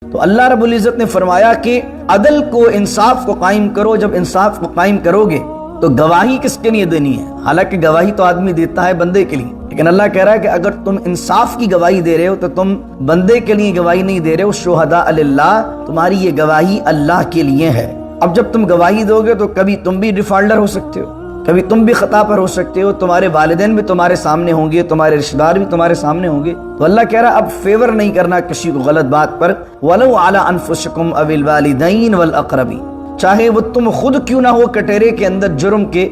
تو اللہ رب العزت نے فرمایا کہ عدل کو، انصاف کو قائم کرو۔ جب انصاف کو قائم کرو گے تو گواہی کس کے لیے دینی ہے؟ حالانکہ گواہی تو آدمی دیتا ہے بندے کے لیے، لیکن اللہ کہہ رہا ہے کہ اگر تم انصاف کی گواہی دے رہے ہو تو تم بندے کے لیے گواہی نہیں دے رہے ہو، شہداء للہ، تمہاری یہ گواہی اللہ کے لیے ہے۔ اب جب تم گواہی دو گے تو کبھی تم بھی ڈیفالٹر ہو سکتے ہو، کبھی تم بھی خطا پر ہو سکتے ہو، تمہارے والدین بھی تمہارے سامنے ہوں گے، تمہارے رشتہ دار بھی تمہارے سامنے ہوں گے۔ تو اللہ کہہ رہا اب فیور نہیں کرنا کسی کو غلط بات پر، وَلَوْ عَلَىٰ أَنفُسِكُمْ أَوِ الْوَالِدَيْنِ وَالْأَقْرَبِينَ، چاہے وہ تم خود کیوں نہ ہو کٹہرے کے اندر جرم کے،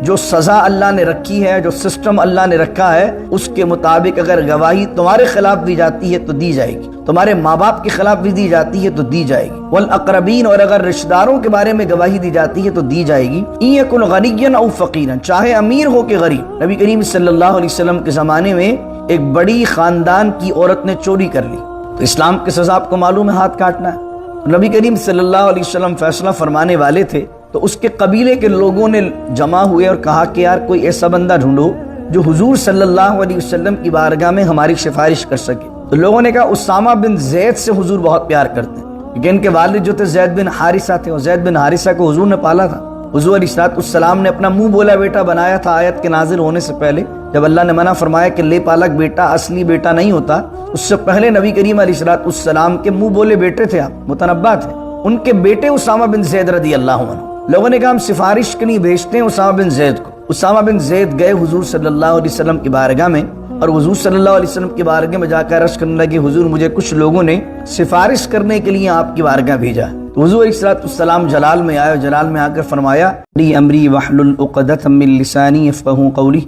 جو سزا اللہ نے رکھی ہے، جو سسٹم اللہ نے رکھا ہے، اس کے مطابق اگر گواہی تمہارے خلاف دی جاتی ہے تو دی جائے گی، تمہارے ماں باپ کے خلاف بھی دی جاتی ہے تو دی جائے گی، والاقربین، اور اگر رشتہ داروں کے بارے میں گواہی دی جاتی ہے تو دی جائے گی، ان یکن غنیا او فقیرا، چاہے امیر ہو کہ غریب۔ نبی کریم صلی اللہ علیہ وسلم کے زمانے میں ایک بڑی خاندان کی عورت نے چوری کر لی، تو اسلام کی سزا آپ کو معلوم ہے، ہاتھ کاٹنا ہے۔ نبی کریم صلی اللہ علیہ وسلم فیصلہ فرمانے والے تھے تو اس کے قبیلے کے لوگوں نے جمع ہوئے اور کہا کہ یار کوئی ایسا بندہ ڈھونڈو جو حضور صلی اللہ علیہ وسلم کی بارگاہ میں ہماری سفارش کر سکے۔ تو لوگوں نے کہا اسامہ بن زید سے حضور بہت پیار کرتے ہیں، کیونکہ ان کے والد جو تھے زید بن حارثہ تھے، اور زید بن حارثہ کو حضور نے پالا تھا۔ حضور علیہ السلام نے اپنا منہ بولا بیٹا بنایا تھا آیت کے نازل ہونے سے پہلے، جب اللہ نے منع فرمایا کہ لے پالک بیٹا اصلی بیٹا نہیں ہوتا، اس سے پہلے نبی کریم علیہ السلام کے منہ بولے بیٹے تھے، آپ متنبع تھے، ان کے بیٹے اسامہ بن زید رضی اللہ عنہ۔ لوگوں نے کہا ہم سفارش کے لیے بھیجتے ہیں اسامہ بن زید کو۔ اسامہ بن زید گئے حضور صلی اللہ علیہ وسلم کی بارگاہ میں، اور حضور صلی اللہ علیہ وسلم کی بارگاہ میں جا کر عرض کرنے لگے حضور مجھے کچھ لوگوں نے سفارش کرنے کے لیے آپ کی بارگاہ بھیجا۔ تو حضور علیہ السلام جلال میں آئے، جلال میں آ کر فرمایا لی امری واحلل عقدۃ من لسانی یفقهوا قولی،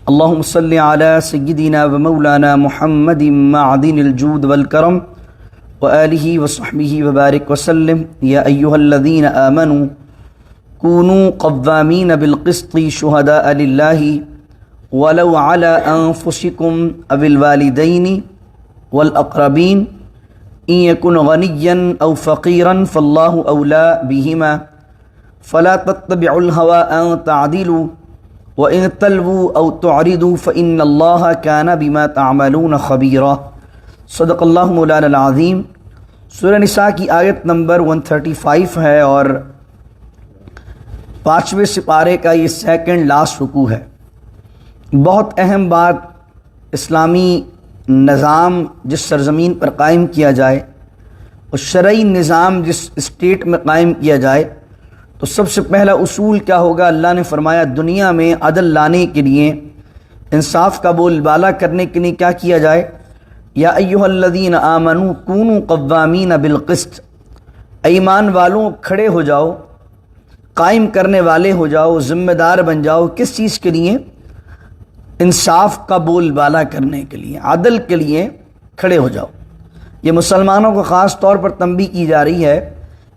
اللهم صل علی سیدنا و مولانا محمد معدن الجود والکرم وآلہ وصحبہ وبارک وسلم، یا ایہا الذین آمنوا کونوا قوامین بالقسط شہداء للہ ولو علی انفسکم او الوالدین والاقربین ان یکن غنیا او فقیرا فاللہ اولی بہما فلا تتبعوا الہوى ان تعدلوا وان تلووا او تعرضوا فان اللہ کان بما تعملون خبیرا۔ صدق اللہ مولانا العظیم۔ سورہ نساء کی آیت نمبر 135 ہے اور 5ویں سپارے کا یہ سیکنڈ لاسٹ رکوع ہے۔ بہت اہم بات، اسلامی نظام جس سرزمین پر قائم کیا جائے اور شرعی نظام جس اسٹیٹ میں قائم کیا جائے تو سب سے پہلا اصول کیا ہوگا؟ اللہ نے فرمایا دنیا میں عدل لانے کے لیے، انصاف کا بول بالا کرنے کے لیے کیا کیا جائے؟ یا ایھا الذین آمنوا کونوا قوامین بالقسط، ایمان والوں کھڑے ہو جاؤ، قائم کرنے والے ہو جاؤ، ذمہ دار بن جاؤ۔ کس چیز کے لیے؟ انصاف کا بول بالا کرنے کے لیے، عدل کے لیے کھڑے ہو جاؤ۔ یہ مسلمانوں کو خاص طور پر تنبیہ کی جا رہی ہے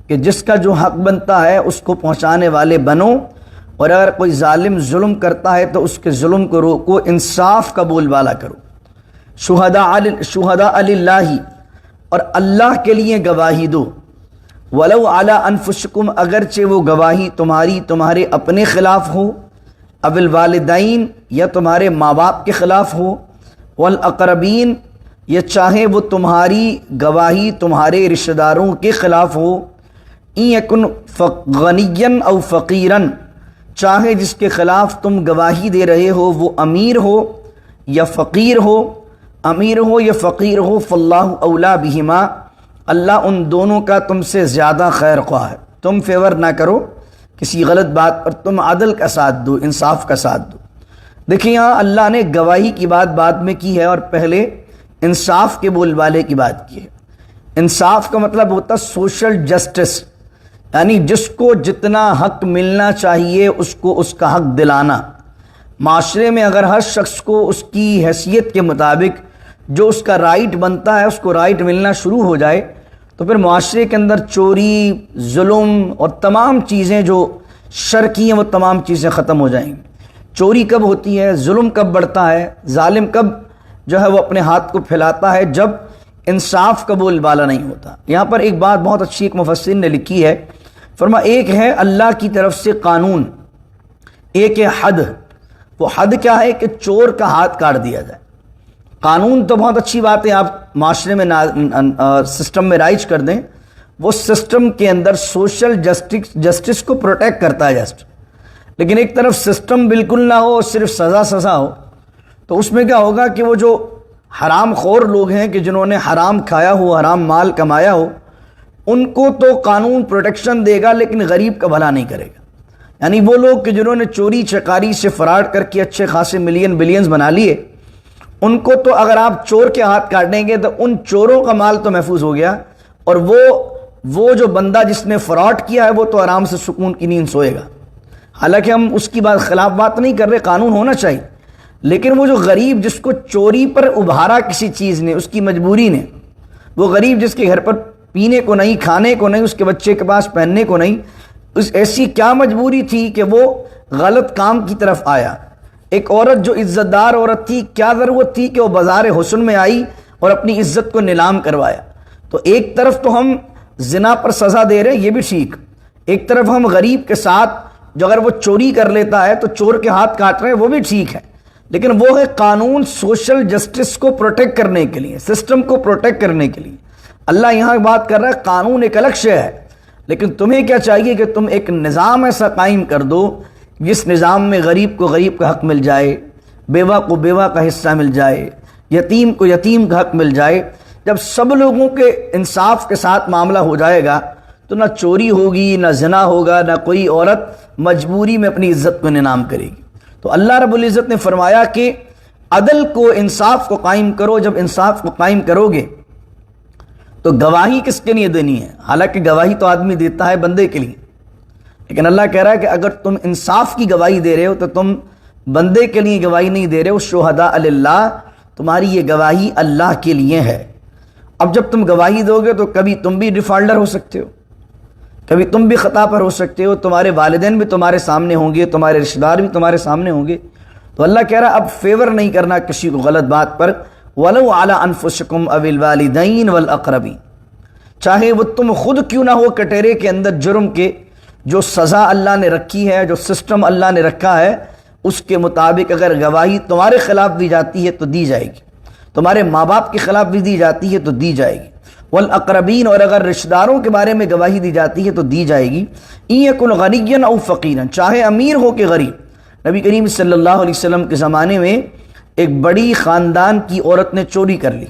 کہ جس کا جو حق بنتا ہے اس کو پہنچانے والے بنو، اور اگر کوئی ظالم ظلم کرتا ہے تو اس کے ظلم کو روکو، انصاف کا بول بالا کرو۔ شہداء للہ، اور اللہ کے لیے گواہی دو، ولو علی انفسکم، اگرچہ وہ گواہی تمہارے اپنے خلاف ہو، اب الوالدین، یا تمہارے ماں باپ کے خلاف ہو، والاقربین، یا چاہے وہ تمہاری گواہی تمہارے رشتہ داروں کے خلاف ہو، ان یکن غنیا او فقیرا، چاہے جس کے خلاف تم گواہی دے رہے ہو وہ امیر ہو یا فقیر ہو، امیر ہو یا فقیر ہو، فاللہ اولی بہما، اللہ ان دونوں کا تم سے زیادہ خیر خواہ ہے۔ تم فیور نہ کرو کسی غلط بات پر، تم عدل کا ساتھ دو، انصاف کا ساتھ دو۔ دیکھیں یہاں اللہ نے گواہی کی بات بعد میں کی ہے اور پہلے انصاف کے بول بالے کی بات کی ہے۔ انصاف کا مطلب ہوتا ہے سوشل جسٹس، یعنی جس کو جتنا حق ملنا چاہیے اس کو اس کا حق دلانا۔ معاشرے میں اگر ہر شخص کو اس کی حیثیت کے مطابق جو اس کا رائٹ بنتا ہے اس کو رائٹ ملنا شروع ہو جائے تو پھر معاشرے کے اندر چوری، ظلم اور تمام چیزیں جو شر کی ہیں وہ تمام چیزیں ختم ہو جائیں گی۔ چوری کب ہوتی ہے، ظلم کب بڑھتا ہے، ظالم کب جو ہے وہ اپنے ہاتھ کو پھیلاتا ہے؟ جب انصاف کا بول بالا نہیں ہوتا۔ یہاں پر ایک بات بہت اچھی ایک مفسر نے لکھی ہے، فرما ایک ہے اللہ کی طرف سے قانون، ایک ہے حد۔ وہ حد کیا ہے کہ چور کا ہاتھ کاٹ دیا جائے، قانون تو بہت اچھی بات ہے، آپ معاشرے میں سسٹم میں رائج کر دیں، وہ سسٹم کے اندر سوشل جسٹس کو پروٹیکٹ کرتا ہے جسٹ، لیکن ایک طرف سسٹم بالکل نہ ہو، صرف سزا ہو، تو اس میں کیا ہوگا کہ وہ جو حرام خور لوگ ہیں کہ جنہوں نے حرام کھایا ہو، حرام مال کمایا ہو، ان کو تو قانون پروٹیکشن دے گا لیکن غریب کا بھلا نہیں کرے گا۔ یعنی وہ لوگ کہ جنہوں نے چوری چکاری سے فراڈ کر کے اچھے خاصے ملین بلینز بنا لیے، ان کو تو اگر آپ چور کے ہاتھ کاٹیں گے تو ان چوروں کا مال تو محفوظ ہو گیا، اور وہ جو بندہ جس نے فراڈ کیا ہے وہ تو آرام سے سکون کی نیند سوئے گا۔ حالانکہ ہم اس کی خلاف بات نہیں کر رہے، قانون ہونا چاہیے، لیکن وہ جو غریب جس کو چوری پر ابھارا کسی چیز نے، اس کی مجبوری نے، وہ غریب جس کے گھر پر پینے کو نہیں، کھانے کو نہیں، اس کے بچے کے پاس پہننے کو نہیں، اس ایسی کیا مجبوری تھی کہ وہ غلط کام کی طرف آیا؟ ایک عورت جو عزت دار عورت تھی، کیا ضرورت تھی کہ وہ بازار حسن میں آئی اور اپنی عزت کو نیلام کروایا؟ تو ایک طرف تو ہم زنا پر سزا دے رہے ہیں، یہ بھی ٹھیک، ایک طرف ہم غریب کے ساتھ جو اگر وہ چوری کر لیتا ہے تو چور کے ہاتھ کاٹ رہے ہیں، وہ بھی ٹھیک ہے، لیکن وہ ہے قانون سوشل جسٹس کو پروٹیکٹ کرنے کے لیے، سسٹم کو پروٹیکٹ کرنے کے لیے۔ اللہ یہاں بات کر رہا ہے قانون ایک الگ شے ہے، لیکن تمہیں کیا چاہیے کہ تم ایک نظام ایسا قائم کر دو جس نظام میں غریب کو غریب کا حق مل جائے، بیوہ کو بیوہ کا حصہ مل جائے، یتیم کو یتیم کا حق مل جائے۔ جب سب لوگوں کے انصاف کے ساتھ معاملہ ہو جائے گا تو نہ چوری ہوگی، نہ زنا ہوگا، نہ کوئی عورت مجبوری میں اپنی عزت کو انعام کرے گی۔ تو اللہ رب العزت نے فرمایا کہ عدل کو، انصاف کو قائم کرو۔ جب انصاف کو قائم کرو گے تو گواہی کس کے لیے دینی ہے؟ حالانکہ گواہی تو آدمی دیتا ہے بندے کے لیے، لیکن اللہ کہہ رہا ہے کہ اگر تم انصاف کی گواہی دے رہے ہو تو تم بندے کے لیے گواہی نہیں دے رہے ہو، شہداء للہ، تمہاری یہ گواہی اللہ کے لیے ہے۔ اب جب تم گواہی دو گے تو کبھی تم بھی ڈیفالٹر ہو سکتے ہو، کبھی تم بھی خطا پر ہو سکتے ہو، تمہارے والدین بھی تمہارے سامنے ہوں گے، تمہارے رشتہ دار بھی تمہارے سامنے ہوں گے۔ تو اللہ کہہ رہا اب فیور نہیں کرنا کسی کو غلط بات پر، وَلَوْ عَلَىٰ أَنفُسِكُمْ أَوِ الْوَالِدَيْنِ وَالْأَقْرَبِينَ، چاہے وہ تم خود کیوں نہ ہو کٹہرے کے اندر جرم کے، جو سزا اللہ نے رکھی ہے، جو سسٹم اللہ نے رکھا ہے، اس کے مطابق اگر گواہی تمہارے خلاف دی جاتی ہے تو دی جائے گی، تمہارے ماں باپ کے خلاف بھی دی جاتی ہے تو دی جائے گی، والاقربین، اور اگر رشتہ داروں کے بارے میں گواہی دی جاتی ہے تو دی جائے گی۔ ان یکن غنیا او فقیرا، چاہے امیر ہو کہ غریب۔ نبی کریم صلی اللہ علیہ وسلم کے زمانے میں ایک بڑی خاندان کی عورت نے چوری کر لی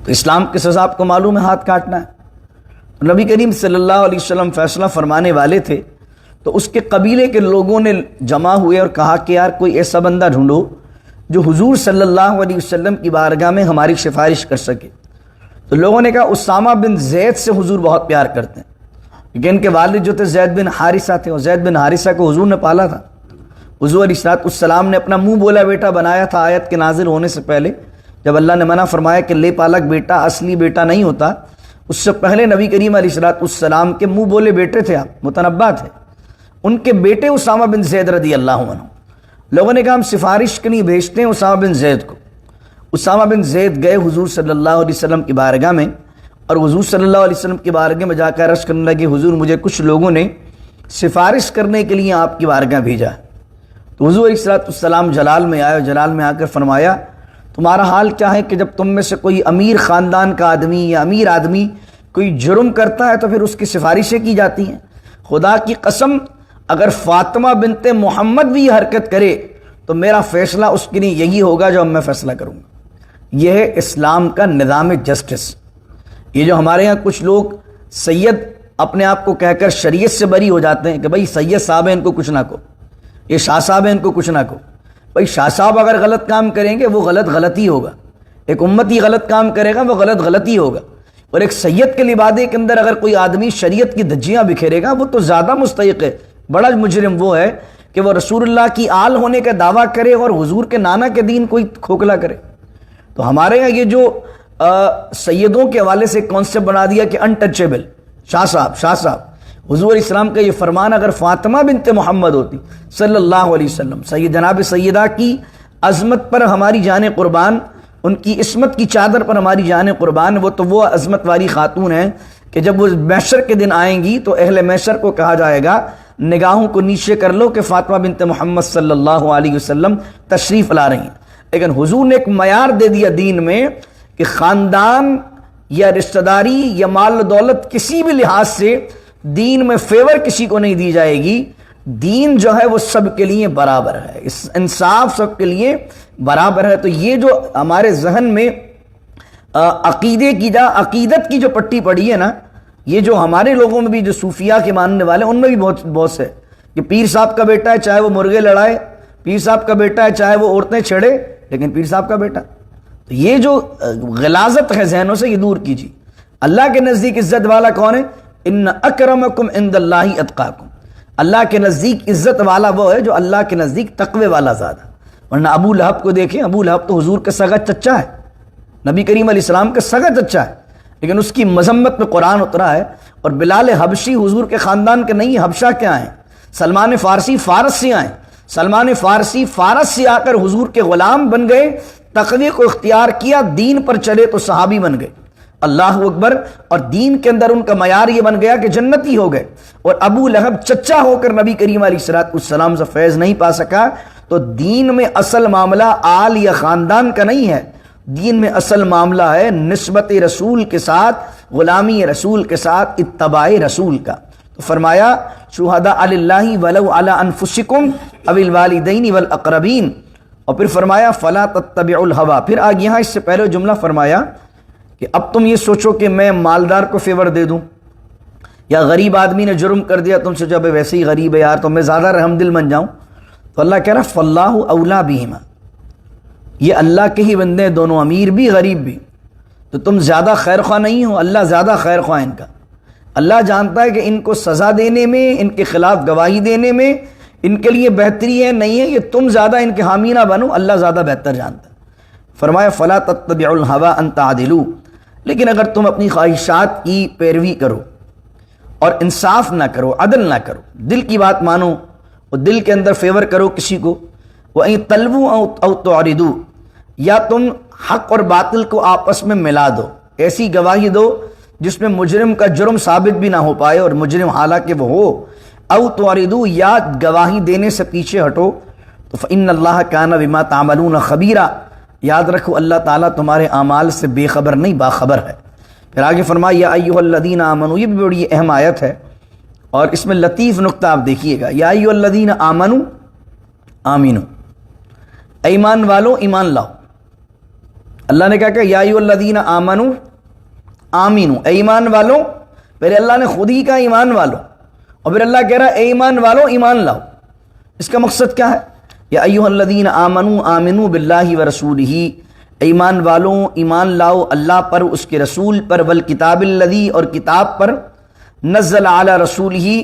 تو اسلام کی سزا آپ کو معلوم ہے، ہاتھ کاٹنا ہے۔ نبی کریم صلی اللہ علیہ وسلم فیصلہ فرمانے والے تھے تو اس کے قبیلے کے لوگوں نے جمع ہوئے اور کہا کہ یار کوئی ایسا بندہ ڈھونڈو جو حضور صلی اللہ علیہ وسلم کی بارگاہ میں ہماری سفارش کر سکے۔ تو لوگوں نے کہا اسامہ بن زید سے حضور بہت پیار کرتے ہیں، کیونکہ ان کے والد جو تھے زید بن حارثہ تھے، اور زید بن حارثہ کو حضور نے پالا تھا۔ حضور علیہ السلام نے اپنا منہ بولا بیٹا بنایا تھا آیت کے نازل ہونے سے پہلے، جب اللہ نے منع فرمایا کہ لے پالک بیٹا اصلی بیٹا نہیں ہوتا، اس سے پہلے نبی کریم علیہ السلام کے منہ بولے بیٹے تھے، آپ متنبع تھے، ان کے بیٹے اسامہ بن زید رضی اللہ عنہ۔ لوگوں نے کہا ہم سفارش کے لیے بھیجتے ہیں اسامہ بن زید کو۔ اسامہ بن زید گئے حضور صلی اللہ علیہ وسلم کی بارگاہ میں، اور حضور صلی اللہ علیہ وسلم کی بارگاہ میں جا کر عرض کرنے لگے حضور مجھے کچھ لوگوں نے سفارش کرنے کے لیے آپ کی بارگاہ بھیجا۔ تو حضور علیہ السلام جلال میں آئے، اور جلال میں آ کر فرمایا تمہارا حال کیا ہے کہ جب تم میں سے کوئی امیر خاندان کا آدمی یا امیر آدمی کوئی جرم کرتا ہے تو پھر اس کی سفارشیں کی جاتی ہیں؟ خدا کی قسم اگر فاطمہ بنت محمد بھی یہ حرکت کرے تو میرا فیصلہ اس کے لیے یہی ہوگا جو میں فیصلہ کروں گا۔ یہ ہے اسلام کا نظام جسٹس۔ یہ جو ہمارے ہاں کچھ لوگ سید اپنے آپ کو کہہ کر شریعت سے بری ہو جاتے ہیں کہ بھائی سید صاحب ہیں ان کو کچھ نہ کہو، یہ شاہ صاحب ہیں ان کو کچھ نہ کہو۔ بھائی شاہ صاحب اگر غلط کام کریں گے وہ غلطی ہوگا، ایک امتی غلط کام کرے گا وہ غلطی ہوگا، اور ایک سید کے لبادے کے اندر اگر کوئی آدمی شریعت کی دھجیاں بکھیرے گا وہ تو زیادہ مستحق ہے، بڑا مجرم وہ ہے کہ وہ رسول اللہ کی آل ہونے کا دعویٰ کرے اور حضور کے نانا کے دین کوئی کھوکھلا کرے۔ تو ہمارے یہاں یہ جو سیدوں کے حوالے سے کانسیپٹ بنا دیا کہ انٹچیبل، شاہ صاحب، حضور علیہ السلام کا یہ فرمان اگر فاطمہ بنت محمد ہوتی صلی اللہ علیہ وسلم، جناب سیدہ کی عظمت پر ہماری جان قربان، ان کی عصمت کی چادر پر ہماری جان قربان، وہ عظمت والی خاتون ہیں کہ جب وہ محشر کے دن آئیں گی تو اہل محشر کو کہا جائے گا نگاہوں کو نیچے کر لو کہ فاطمہ بنت محمد صلی اللہ علیہ وسلم تشریف لا رہی ہیں۔ لیکن حضور نے ایک معیار دے دیا دین میں کہ خاندان یا رشتہ داری یا مال و دولت کسی بھی لحاظ سے دین میں فیور کسی کو نہیں دی جائے گی. دین جو ہے وہ سب کے لیے برابر ہے, انصاف سب کے لیے برابر ہے. تو یہ جو ہمارے ذہن میں عقیدت کی جو پٹی پڑی ہے نا, یہ جو ہمارے لوگوں میں بھی جو صوفیہ کے ماننے والے ہیں ان میں بھی بہت سے کہ پیر صاحب کا بیٹا ہے چاہے وہ مرغے لڑائے, پیر صاحب کا بیٹا ہے چاہے وہ عورتیں چھیڑے, لیکن پیر صاحب کا بیٹا. تو یہ جو غلاظت ہے ذہنوں سے, یہ دور کیجیے. اللہ کے نزدیک عزت والا کون ہے؟ ان اکرمکم عند اللہ اتقاکم. اللہ کے نزدیک عزت والا وہ ہے جو اللہ کے نزدیک تقوی والا زیادہ. ورنہ ابو لہب کو دیکھیں, ابو لہب تو حضور کا سگا چچا ہے, نبی کریم علیہ السلام کا سگا چچا ہے, لیکن اس کی مذمت میں قرآن اترا ہے. اور بلال حبشی حضور کے خاندان کے نہیں, حبشہ کیا ہیں, سلمان فارسی فارس سے آئے. سلمان فارسی فارس سے آ کر حضور کے غلام بن گئے, تقوی کو اختیار کیا, دین پر چلے تو صحابی بن گئے. اللہ اکبر. اور دین کے اندر ان کا معیار یہ بن گیا کہ جنتی ہو گئے. اور ابو لہب چچا ہو کر نبی کریم علیہ السلام سے فیض نہیں پا سکا. تو دین میں اصل معاملہ آل یا خاندان کا نہیں ہے, دین میں اصل معاملہ ہے نسبت رسول کے ساتھ, غلامی رسول کے ساتھ, اتباع رسول کا. تو فرمایا شہداء للہ ولو علی انفسکم او الوالدین والاقربین. اور پھر فرمایا فلا تتبعوا الہوی. پھر آگے یہاں اس سے پہلے جملہ فرمایا کہ اب تم یہ سوچو کہ میں مالدار کو فیور دے دوں, یا غریب آدمی نے جرم کر دیا تم سے, جب ویسے ہی غریب ہے یار تو میں زیادہ رحم دل بن جاؤں. تو اللہ کہہ رہا فاللہ اولیٰ بہما, یہ اللہ کے ہی بندے ہیں دونوں, امیر بھی غریب بھی. تو تم زیادہ خیر خواہ نہیں ہو, اللہ زیادہ خیر خواہ ان کا. اللہ جانتا ہے کہ ان کو سزا دینے میں, ان کے خلاف گواہی دینے میں ان کے لیے بہتری ہے نہیں ہے, یہ تم زیادہ ان کے حامی نہ بنو, اللہ زیادہ بہتر جانتا ہے. فرمایا فلا تتبعوا الہوی ان تعدلوا. لیکن اگر تم اپنی خواہشات کی پیروی کرو اور انصاف نہ کرو, عدل نہ کرو, دل کی بات مانو اور دل کے اندر فیور کرو کسی کو, وَإِن تَلْوُوا أَوْ تُعْرِضُوا, یا تم حق اور باطل کو آپس میں ملا دو, ایسی گواہی دو جس میں مجرم کا جرم ثابت بھی نہ ہو پائے اور مجرم حالانکہ وہ ہو, او تُعْرِضُوا, یا گواہی دینے سے پیچھے ہٹو, تو فَإِنَّ اللَّهَ كَانَ بِمَا تَعْمَلُونَ خَبِيرًا, یاد رکھو اللہ تعالیٰ تمہارے اعمال سے بے خبر نہیں باخبر ہے. پھر آگے فرمایا یا ایھا الذین آمنوا, یہ بھی بڑی اہم آیت ہے اور اس میں لطیف نقطہ آپ دیکھیے گا. یا ایھا الذین آمنوا آمینو, ایمان والو ایمان لاؤ. اللہ نے کہا کہ یا ایھا الذین آمنوا آمینو, ایمان والو. پہلے اللہ نے خود ہی کہا ایمان والو, اور پھر اللہ کہہ رہا ہے ایمان والو ایمان لاؤ. اس کا مقصد کیا ہے؟ یا ایھا الذین آمنوا آمنوا باللہ ورسولہ, ایمان والوں ایمان لاؤ اللہ پر, اس کے رسول پر, والکتاب الذی, اور کتاب پر, نزل علی رسولہ,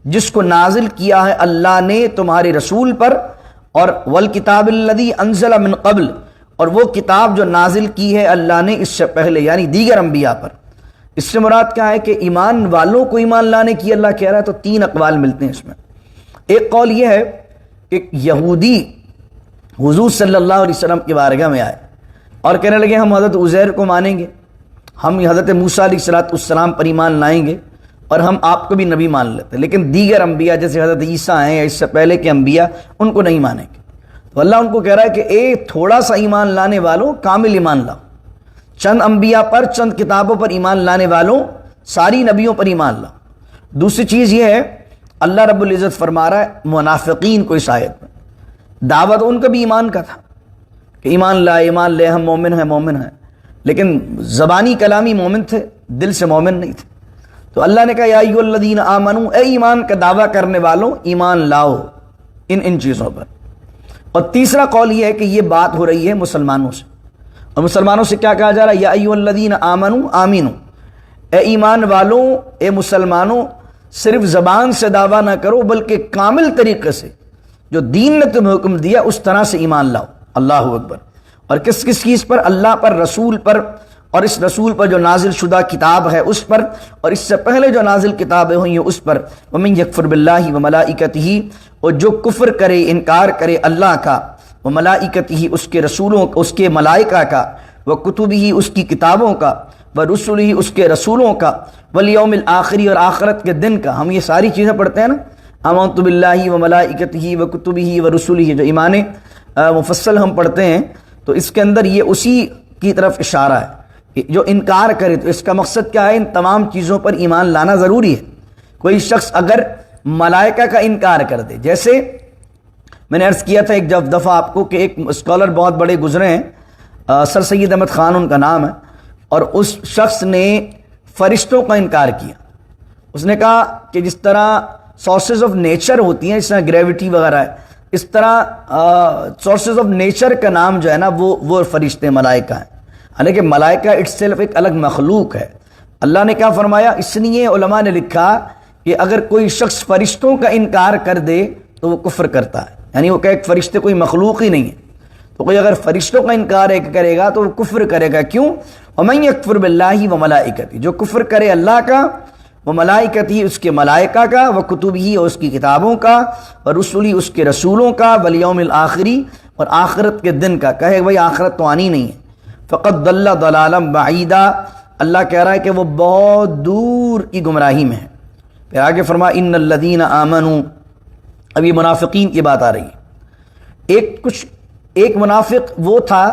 جس کو نازل کیا ہے اللہ نے تمہارے رسول پر, اور والکتاب الذی انزل من قبل, اور وہ کتاب جو نازل کی ہے اللہ نے اس سے پہلے یعنی دیگر انبیاء پر. اس سے مراد کیا ہے کہ ایمان والوں کو ایمان لانے کی اللہ کہہ رہا ہے. تو تین اقوال ملتے ہیں اس میں. ایک قول یہ ہے کہ یہودی حضور صلی اللہ علیہ وسلم کی بارگاہ میں آئے اور کہنے لگے ہم حضرت عزیر کو مانیں گے, ہم حضرت موسیٰ علیہ السلام پر ایمان لائیں گے, اور ہم آپ کو بھی نبی مان لیتے, لیکن دیگر انبیاء جیسے حضرت عیسیٰ ہیں یا اس سے پہلے کے انبیاء ان کو نہیں مانیں گے. تو اللہ ان کو کہہ رہا ہے کہ تھوڑا سا ایمان لانے والوں کامل ایمان لاؤ, چند انبیاء پر, چند کتابوں پر ایمان لانے والوں ساری نبیوں پر ایمان لاؤ. دوسری چیز یہ ہے اللہ رب العزت فرما رہا ہے منافقین کو اس آیت میں, دعوت ان کا بھی ایمان کا تھا کہ ایمان لے ہم مومن ہیں, لیکن زبانی کلامی مومن تھے, دل سے مومن نہیں تھے. تو اللہ نے کہا یا ایھا الذین آمنوا, اے ایمان کا دعویٰ کرنے والوں ایمان لاؤ ان چیزوں پر. اور تیسرا قول یہ ہے کہ یہ بات ہو رہی ہے مسلمانوں سے, اور مسلمانوں سے کیا کہا جا رہا ہے؟ یا ایھا الذین آمنوا آمینو, اے ایمان والوں, اے مسلمانوں, صرف زبان سے دعویٰ نہ کرو بلکہ کامل طریقے سے جو دین نے تمہیں حکم دیا اس طرح سے ایمان لاؤ. اللہ اکبر. اور کس چیز پر؟ اللہ پر, رسول پر, اور اس رسول پر جو نازل شدہ کتاب ہے اس پر, اور اس سے پہلے جو نازل کتابیں ہوئی ہیں اس پر. وَمَن یکفر بِاللَّهِ وَمَلَائِکَتِهِ, اور جو کفر کرے, انکار کرے اللہ کا, وَمَلَائِکَتِهِ, اس کے رسولوں, اس کے ملائکہ کا, وَکُتُبِهِ, اس کی کتابوں کا, وَرُسُلِهِ, اس کے رسولوں کا, وَالْيَوْمِ الْآخِرِ, اور آخرت کے دن کا. ہم یہ ساری چیزیں پڑھتے ہیں نا, آمنت باللہ وملائکتہ وکتبہ ورسلہ, جو ایمان مفصل ہم پڑھتے ہیں تو اس کے اندر یہ اسی کی طرف اشارہ ہے کہ جو انکار کرے تو اس کا مقصد کیا ہے؟ ان تمام چیزوں پر ایمان لانا ضروری ہے۔ کوئی شخص اگر ملائکہ کا انکار کر دے، جیسے میں نے عرض کیا تھا ایک دفعہ آپ کو کہ ایک اسکالر بہت بڑے گزرے ہیں، سر سید احمد خان ان کا نام ہے، اور اس شخص نے فرشتوں کا انکار کیا۔ اس نے کہا کہ جس طرح سورسز آف نیچر ہوتی ہیں، جس طرح گریوٹی وغیرہ ہے، اس طرح سورسز آف نیچر کا نام جو ہے نا وہ فرشتے ملائکہ ہیں، حالانکہ ملائکہ اٹ سیلف ایک الگ مخلوق ہے۔ اللہ نے کیا فرمایا؟ اس لیے علماء نے لکھا کہ اگر کوئی شخص فرشتوں کا انکار کر دے تو وہ کفر کرتا ہے، یعنی وہ کہ فرشتے کوئی مخلوق ہی نہیں ہے، تو کوئی اگر فرشتوں کا انکار کرے گا تو وہ کفر کرے گا۔ کیوں؟ وَمَن يَكْفُرْ بِاللَّهِ وَمَلَائِكَتِهِ، جو کفر کرے اللہ کا، وَمَلَائِكَتِهِ اس کے ملائکہ کا، وَكُتُبِهِ اور اس کی کتابوں کا، وَرُسُلِهِ اس کے رسولوں کا، وَالْيَوْمِ الْآخِرِ اور آخرت کے دن کا، کہے بھائی آخرت تو آنی نہیں ہے، فَقَدْ ضَلَّ ضَلَالًا بَعِيدًا، اللہ کہہ رہا ہے کہ وہ بہت دور کی گمراہی میں ہے۔ پھر آگے فرمایا ان الذین آمنوا، اب یہ منافقین کی بات آ رہی ہے۔ ایک منافق وہ تھا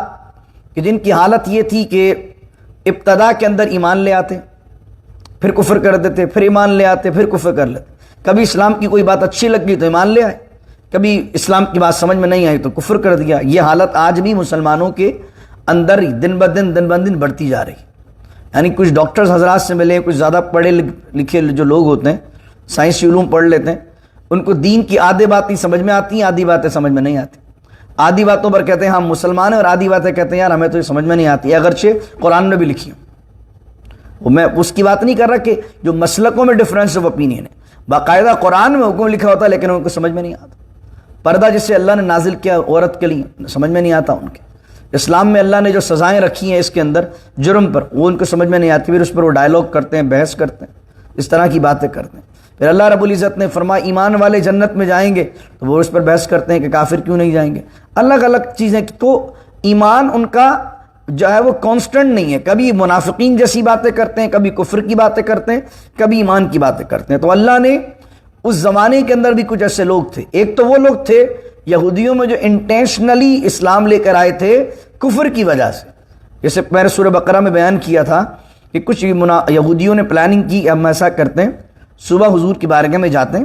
کہ جن کی حالت یہ تھی کہ ابتدا کے اندر ایمان لے آتے، پھر کفر کر دیتے، پھر ایمان لے آتے، پھر کفر کر لیتے۔ کبھی اسلام کی کوئی بات اچھی لگ گئی تو ایمان لے آئے، کبھی اسلام کی بات سمجھ میں نہیں آئی تو کفر کر دیا۔ یہ حالت آج بھی مسلمانوں کے اندر دن بدن بڑھتی جا رہی ہے۔ یعنی کچھ ڈاکٹرز حضرات سے ملے، کچھ زیادہ پڑھے لکھے جو لوگ ہوتے ہیں، سائنسی علوم پڑھ لیتے ہیں، ان کو دین کی آدھی باتیں سمجھ میں آتی ہیں، آدھی باتیں سمجھ میں نہیں آتی۔ آدھی باتوں پر کہتے ہیں ہم مسلمان ہیں، اور آدھی باتیں کہتے ہیں یار ہمیں تو یہ سمجھ میں نہیں آتی، اگرچہ قرآن میں بھی لکھی ہوں۔ وہ میں اس کی بات نہیں کر رہا کہ جو مسلکوں میں ڈفرینس آف اوپینین ہے، باقاعدہ قرآن میں حکم لکھا ہوتا ہے لیکن ان کو سمجھ میں نہیں آتا۔ پردہ جسے اللہ نے نازل کیا عورت کے لیے، سمجھ میں نہیں آتا ان کے۔ اسلام میں اللہ نے جو سزائیں رکھی ہیں اس کے اندر جرم پر، وہ ان کو سمجھ میں نہیں آتی، پھر اس پر وہ ڈائلاگ کرتے ہیں، بحث کرتے ہیں، اس طرح کی باتیں کرتے ہیں۔ پھر اللہ رب العزت نے فرمایا ایمان والے جنت میں جائیں گے، تو وہ اس پر بحث کرتے ہیں کہ کافر کیوں نہیں جائیں گے۔ الگ الگ چیزیں، تو ایمان ان کا جو ہے وہ کانسٹنٹ نہیں ہے، کبھی منافقین جیسی باتیں کرتے ہیں، کبھی کفر کی باتیں کرتے ہیں، کبھی ایمان کی باتیں کرتے ہیں۔ تو اللہ نے اس زمانے کے اندر بھی کچھ ایسے لوگ تھے، ایک تو وہ لوگ تھے یہودیوں میں جو انٹینشنلی اسلام لے کر آئے تھے کفر کی وجہ سے، جیسے میں نے سورہ بقرہ میں بیان کیا تھا کہ کچھ یہودیوں نے پلاننگ کی، ہم ایسا کرتے ہیں صبح حضور کی بارگاہ میں جاتے ہیں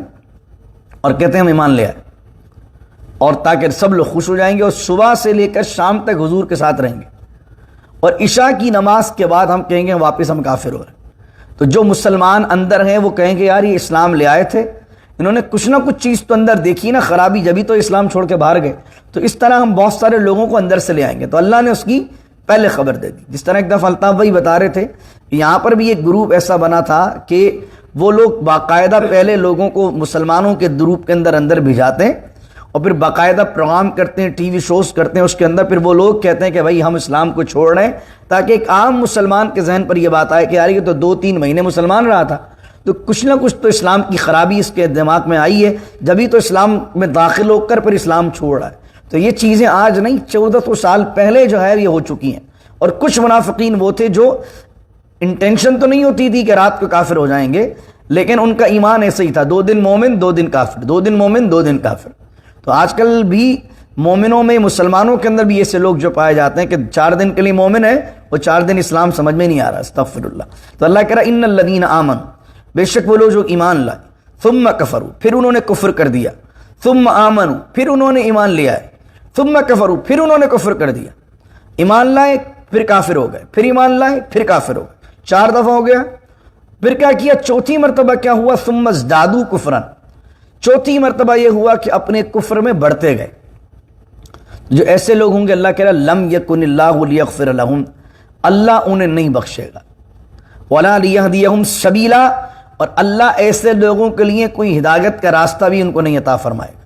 اور کہتے ہیں ہم ایمان لے آئے، اور تاکہ سب لوگ خوش ہو جائیں گے، اور صبح سے لے کر شام تک حضور کے ساتھ رہیں گے، اور عشاء کی نماز کے بعد ہم کہیں گے واپس ہم کافر ہو رہے ہیں۔ تو جو مسلمان اندر ہیں وہ کہیں گے یار یہ اسلام لے آئے تھے، انہوں نے کچھ نہ کچھ چیز تو اندر دیکھی نا خرابی، جبھی تو اسلام چھوڑ کے باہر گئے۔ تو اس طرح ہم بہت سارے لوگوں کو اندر سے لے آئیں گے، تو اللہ نے اس کی پہلے خبر دے دی۔ جس طرح ایک دفعہ الطاف بھائی بتا رہے تھے کہ یہاں پر بھی ایک گروپ ایسا بنا تھا کہ وہ لوگ باقاعدہ پہلے لوگوں کو مسلمانوں کے گروپ کے اندر بھیجاتے ہیں، اور پھر باقاعدہ پروگرام کرتے ہیں، ٹی وی شوز کرتے ہیں، اس کے اندر پھر وہ لوگ کہتے ہیں کہ بھائی ہم اسلام کو چھوڑ رہے ہیں، تاکہ ایک عام مسلمان کے ذہن پر یہ بات آئے کہ یار یہ تو 2-3 مہینے مسلمان رہا تھا، تو کچھ نہ کچھ تو اسلام کی خرابی اس کے دماغ میں آئی ہے، جبھی تو اسلام میں داخل ہو کر پھر اسلام چھوڑ رہا ہے۔ تو یہ چیزیں آج نہیں، 1400 سال پہلے جو ہے یہ ہو چکی ہیں۔ اور کچھ منافقین وہ تھے جو انٹینشن تو نہیں ہوتی تھی کہ رات کو کافر ہو جائیں گے، لیکن ان کا ایمان ایسے ہی تھا، 2 دن مومن 2 دن کافر، 2 دن مومن 2 دن کافر۔ تو آج کل بھی مومنوں میں، مسلمانوں کے اندر بھی ایسے لوگ جو پائے جاتے ہیں کہ 4 دن کے لیے مومن ہے، وہ 4 دن اسلام سمجھ میں نہیں آ رہا، استغفر اللہ۔ تو اللہ کہہ رہا ان الذین آمنوا، بے شک وہ لوگ جو ایمان لائے، ثم کفروا پھر انہوں نے کفر کر دیا، ثم آمنوا پھر انہوں نے ایمان لیا ہے، ثم کفروا پھر انہوں نے کفر کر دیا۔ ایمان لائے پھر کافر ہو گئے، پھر ایمان لائے پھر کافر ہو گئے، 4 دفعہ ہو گیا۔ پھر کیا کیا؟ چوتھی مرتبہ کیا ہوا؟ ثم ازدادوا کفرا، چوتھی مرتبہ یہ ہوا کہ اپنے کفر میں بڑھتے گئے۔ جو ایسے لوگ ہوں گے اللہ کہہ رہا لم یکن اللہ لیغفر لہم، اللہ انہیں نہیں بخشے گا، ولا لیہدیہم سبیلا، اور اللہ ایسے لوگوں کے لیے کوئی ہدایت کا راستہ بھی ان کو نہیں عطا فرمائے گا۔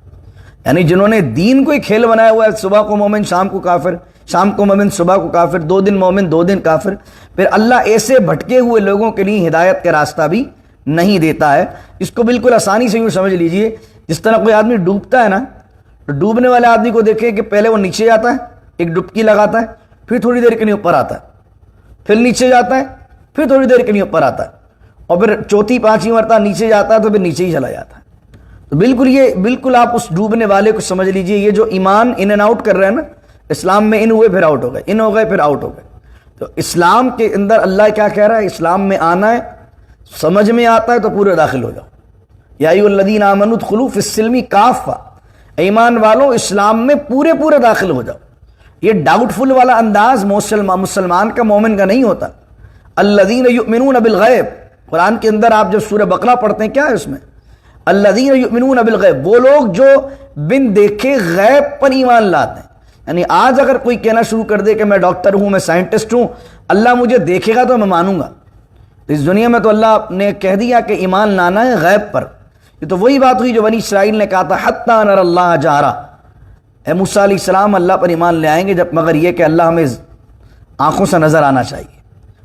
یعنی جنہوں نے دین کو ہی کھیل بنایا ہوا ہے، صبح کو مومن شام کو کافر، شام کو مومن صبح کو کافر، 2 دن مومن 2 دن کافر، پھر اللہ ایسے بھٹکے ہوئے لوگوں کے لیے ہدایت کا راستہ بھی نہیں دیتا ہے۔ اس کو بالکل آسانی سے یوں سمجھ لیجئے، جس طرح کوئی آدمی ڈوبتا ہے نا، تو ڈوبنے والے آدمی کو دیکھیں کہ پہلے وہ نیچے جاتا ہے، ایک ڈبکی لگاتا ہے، پھر تھوڑی دیر کے لیے اوپر آتا ہے، پھر نیچے جاتا ہے، پھر تھوڑی دیر کے لیے اوپر آتا ہے، اور پھر چوتھی 5ویں مرتبہ نیچے جاتا ہے تو پھر نیچے ہی چلا جاتا ہے۔ تو بالکل آپ اس ڈوبنے والے کو سمجھ لیجئے، یہ جو ایمان ان اینڈ آؤٹ کر رہے ہیں نا، اسلام میں ان ہوئے پھر آؤٹ ہو گئے، ان ہو گئے پھر آؤٹ ہو گئے۔ تو اسلام کے اندر اللہ کیا کہہ رہا ہے؟ اسلام میں آنا ہے، سمجھ میں آتا ہے تو پورے داخل ہو جاؤ۔ یا ایھا الذین آمنوا ادخلوا فی السلم کافہ، ایمان والوں اسلام میں پورے پورے داخل ہو جاؤ۔ یہ ڈاؤٹ فل والا انداز مسلمان کا، مومن کا نہیں ہوتا۔ الذین یؤمنون بالغیب، قرآن کے اندر آپ جب سورہ بقرہ پڑھتے ہیں کیا ہے اس میں؟ الذین یؤمنون بالغیب، وہ لوگ جو بن دیکھے غیب پر ایمان لاتے ہیں۔ یعنی آج اگر کوئی کہنا شروع کر دے کہ میں ڈاکٹر ہوں، میں سائنٹسٹ ہوں، اللہ مجھے دیکھے گا تو میں مانوں گا، تو اس دنیا میں تو اللہ نے کہہ دیا کہ ایمان لانا ہے غیب پر۔ یہ تو وہی بات ہوئی جو بنی اسرائیل نے کہا تھا حتی نر اللہ جہرا، اے موسیٰ علیہ السلام اللہ پر ایمان لے آئیں گے جب مگر یہ کہ اللہ ہمیں آنکھوں سے نظر آنا چاہیے،